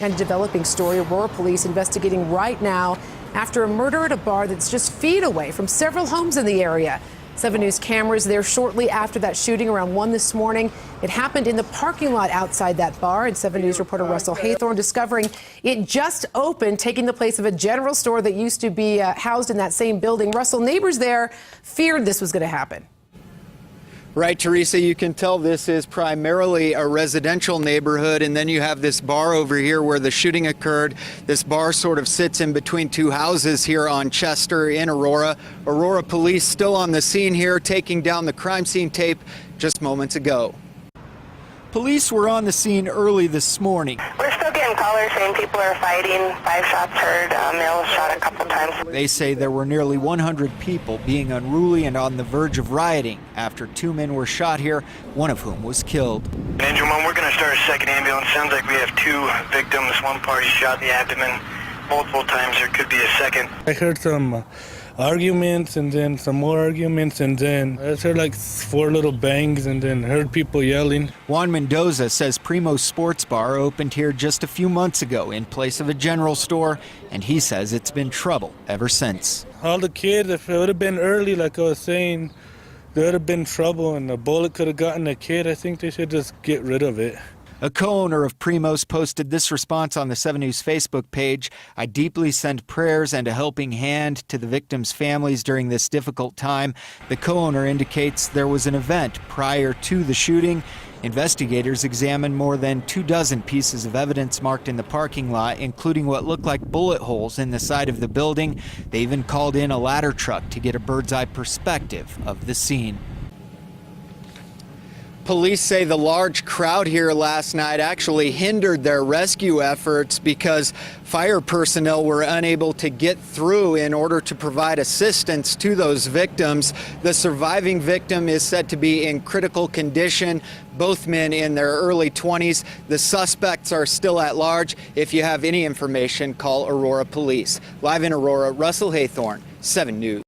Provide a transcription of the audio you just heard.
And a developing story, Aurora police investigating right now after a murder at a bar that's just feet away from several homes in the area. 7 News cameras there shortly after that shooting around 1 this morning. It happened in the parking lot outside that bar, and 7 News reporter Russell Haythorn discovering it just opened, taking the place of a general store that used to be housed in that same building. Russell, neighbors there feared this was going to happen. Right, Teresa, you can tell this is primarily a residential neighborhood, and then you have this bar over here where the shooting occurred. This bar sort of sits in between two houses here on Chester in Aurora. Aurora police still on the scene here, taking down the crime scene tape just moments ago. Police were on the scene early this morning. We're still getting callers saying people are fighting. 5 shots heard. Male was shot a couple times. They say there were nearly 100 people being unruly and on the verge of rioting after 2 men were shot here, one of whom was killed. Angel 1, we're going to start a second ambulance. Sounds like we have 2 victims. One party shot in the abdomen multiple times. There could be a second. I heard some arguments and then some more arguments, and then I heard like 4 little bangs and then heard people yelling. Juan Mendoza says Primo's Sports Bar opened here just a few months ago in place of a general store, and he says it's been trouble ever since. All the kids, if it would have been early, like I was saying, there would have been trouble and a bullet could have gotten a kid. I think they should just get rid of it. A co-owner of Primo's posted this response on the 7 News Facebook page. I deeply send prayers and a helping hand to the victims' families during this difficult time. The co-owner indicates there was an event prior to the shooting. Investigators examined more than 24 pieces of evidence marked in the parking lot, including what looked like bullet holes in the side of the building. They even called in a ladder truck to get a bird's-eye perspective of the scene. Police say the large crowd here last night actually hindered their rescue efforts because fire personnel were unable to get through in order to provide assistance to those victims. The surviving victim is said to be in critical condition, both men in their early 20s. The suspects are still at large. If you have any information, call Aurora Police. Live in Aurora, Russell Haythorn, 7 News.